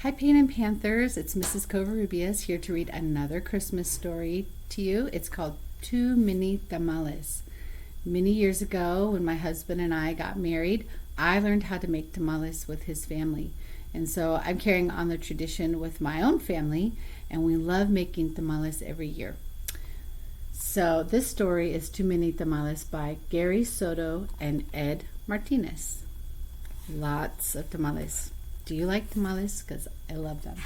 Hi, Pain and Panthers. It's Mrs. Covarrubias here to read another Christmas story to you. It's called Too Many Tamales. Many years ago, when my husband and I got married, I learned how to make tamales with his family. And so I'm carrying on the tradition with my own family, and we love making tamales every year. So this story is Too Many Tamales by Gary Soto and Ed Martinez. Lots of tamales. Do you like tamales? Because I love them.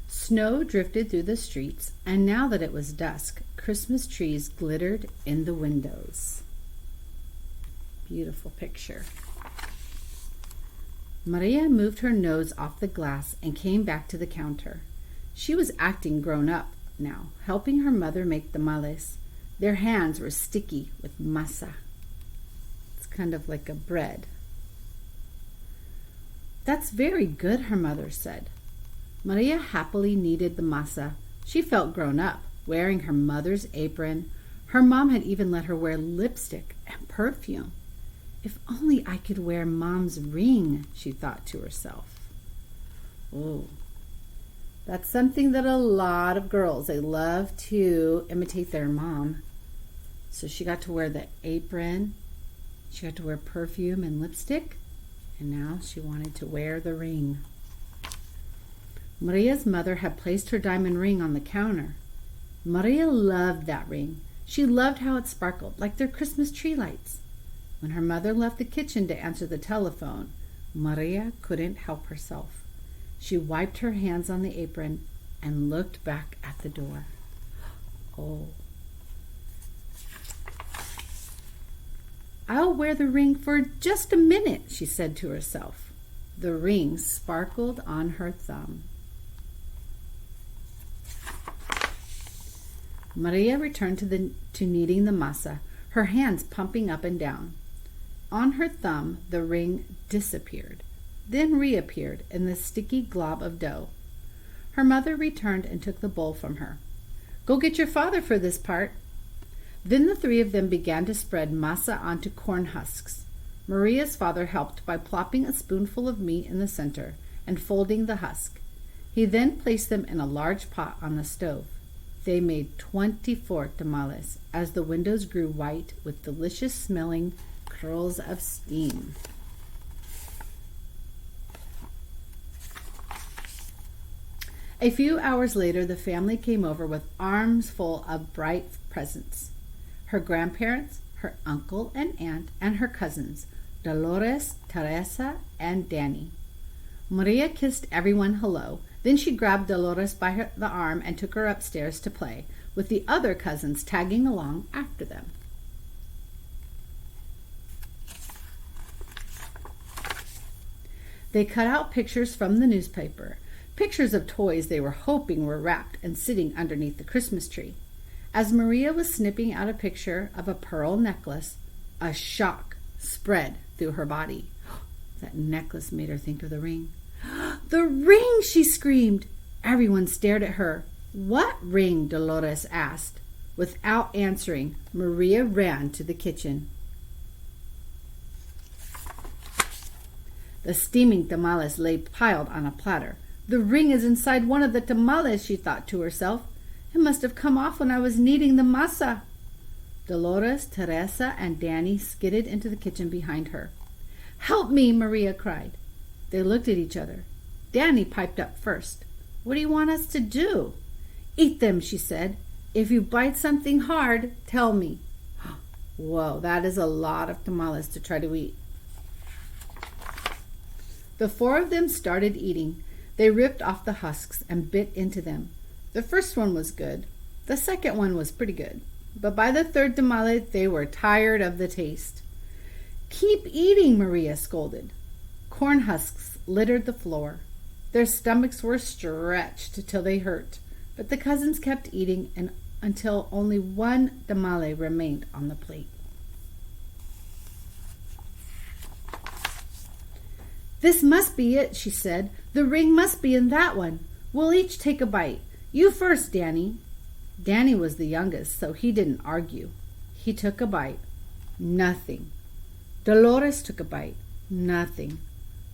Snow drifted through the streets, and now that it was dusk, Christmas trees glittered in the windows. Beautiful picture. Maria moved her nose off the glass and came back to the counter. She was acting grown up now, helping her mother make tamales. Their hands were sticky with masa. It's kind of like a bread. That's very good, her mother said. Maria happily kneaded the masa. She felt grown up, wearing her mother's apron. Her mom had even let her wear lipstick and perfume. If only I could wear Mom's ring, she thought to herself. Oh, that's something that a lot of girls, they love to imitate their mom. So she got to wear the apron, she got to wear perfume and lipstick, and now she wanted to wear the ring. Maria's mother had placed her diamond ring on the counter. Maria loved that ring. She loved how it sparkled, like their Christmas tree lights. When her mother left the kitchen to answer the telephone, Maria couldn't help herself. She wiped her hands on the apron and looked back at the door. Oh. I'll wear the ring for just a minute, she said to herself. The ring sparkled on her thumb. Maria returned to kneading the masa, her hands pumping up and down. On her thumb, the ring disappeared, then reappeared in the sticky glob of dough. Her mother returned and took the bowl from her. Go get your father for this part. Then the three of them began to spread masa onto corn husks. Maria's father helped by plopping a spoonful of meat in the center and folding the husk. He then placed them in a large pot on the stove. They made 24 tamales as the windows grew white with delicious-smelling curls of steam. A few hours later, the family came over with arms full of bright presents. Her grandparents, her uncle and aunt, and her cousins, Dolores, Teresa, and Danny. Maria kissed everyone hello. Then she grabbed Dolores by the arm and took her upstairs to play, with the other cousins tagging along after them. They cut out pictures from the newspaper, pictures of toys they were hoping were wrapped and sitting underneath the Christmas tree. As Maria was snipping out a picture of a pearl necklace, a shock spread through her body. That necklace made her think of the ring. The ring, she screamed. Everyone stared at her. What ring? Dolores asked. Without answering, Maria ran to the kitchen. The steaming tamales lay piled on a platter. The ring is inside one of the tamales, she thought to herself. It must have come off when I was kneading the masa. Dolores, Teresa, and Danny skidded into the kitchen behind her. Help me, Maria cried. They looked at each other. Danny piped up first. What do you want us to do? Eat them, she said. If you bite something hard, tell me. Whoa, that is a lot of tamales to try to eat. The four of them started eating. They ripped off the husks and bit into them. The first one was good. The second one was pretty good. But by the third tamale, they were tired of the taste. Keep eating, Maria scolded. Corn husks littered the floor. Their stomachs were stretched till they hurt, but the cousins kept eating until only one tamale remained on the plate. This must be it, she said. The ring must be in that one. We'll each take a bite. You first, Danny. Danny was the youngest, so he didn't argue. He took a bite. Nothing. Dolores took a bite. Nothing.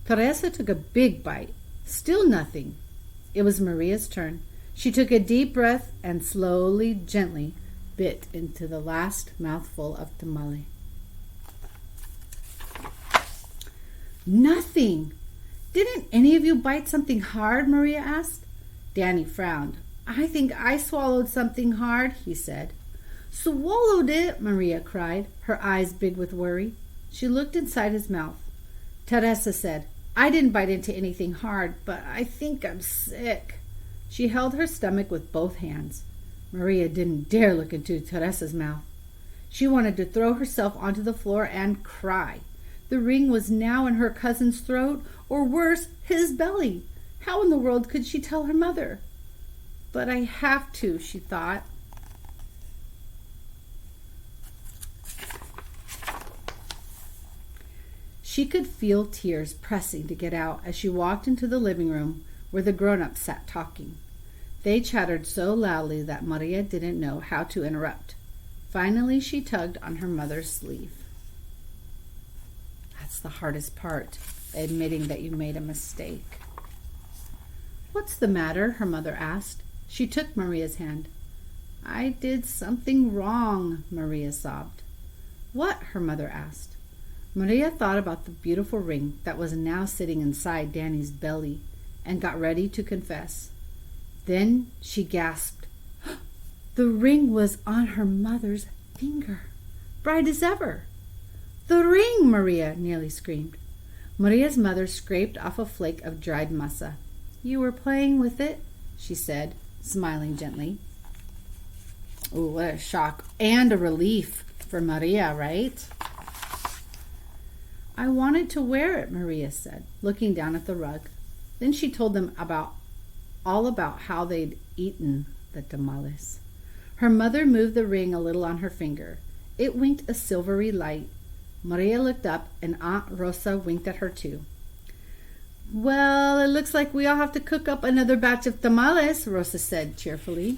Teresa took a big bite. Still nothing. It was Maria's turn. She took a deep breath and slowly, gently bit into the last mouthful of tamale. Nothing. Didn't any of you bite something hard? Maria asked. Danny frowned. I think I swallowed something hard, he said. Swallowed it, Maria cried, her eyes big with worry. She looked inside his mouth. Teresa said, I didn't bite into anything hard, but I think I'm sick. She held her stomach with both hands. Maria didn't dare look into Teresa's mouth. She wanted to throw herself onto the floor and cry. The ring was now in her cousin's throat, or worse, his belly. How in the world could she tell her mother? But I have to, she thought. She could feel tears pressing to get out as she walked into the living room where the grown-ups sat talking. They chattered so loudly that Maria didn't know how to interrupt. Finally, she tugged on her mother's sleeve. That's the hardest part, admitting that you made a mistake. What's the matter? Her mother asked. She took Maria's hand. I did something wrong, Maria sobbed. What? Her mother asked. Maria thought about the beautiful ring that was now sitting inside Danny's belly and got ready to confess. Then she gasped. The ring was on her mother's finger, bright as ever. The ring, Maria nearly screamed. Maria's mother scraped off a flake of dried masa. You were playing with it, she said, smiling gently. Oh, what a shock and a relief for Maria, right? I wanted to wear it, Maria said, looking down at the rug. Then she told them all about how they'd eaten the tamales. Her mother moved the ring a little on her finger. It winked a silvery light. Maria looked up, and Aunt Rosa winked at her too. Well, it looks like we all have to cook up another batch of tamales, Rosa said cheerfully.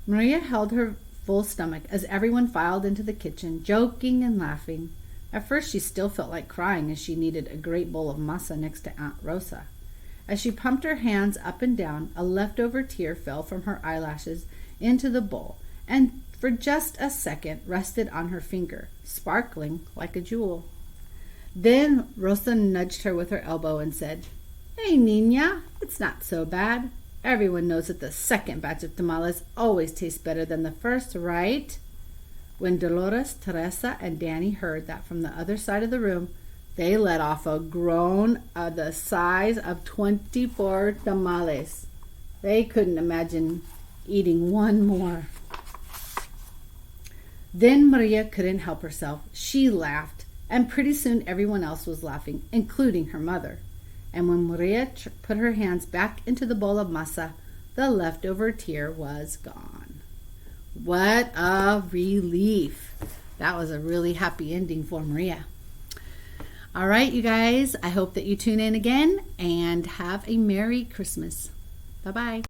Maria held her full stomach as everyone filed into the kitchen, joking and laughing. At first she still felt like crying as she needed a great bowl of masa next to Aunt Rosa. As she pumped her hands up and down, a leftover tear fell from her eyelashes into the bowl, and for just a second rested on her finger, sparkling like a jewel. Then Rosa nudged her with her elbow and said, Hey, Niña, it's not so bad. Everyone knows that the second batch of tamales always tastes better than the first, right? When Dolores, Teresa, and Danny heard that from the other side of the room, they let off a groan of the size of 24 tamales. They couldn't imagine eating one more. Then Maria couldn't help herself. She laughed, and pretty soon everyone else was laughing, including her mother. And when Maria put her hands back into the bowl of masa, the leftover tear was gone. What a relief. That was a really happy ending for Maria. All right, you guys, I hope that you tune in again and have a Merry Christmas. Bye-bye.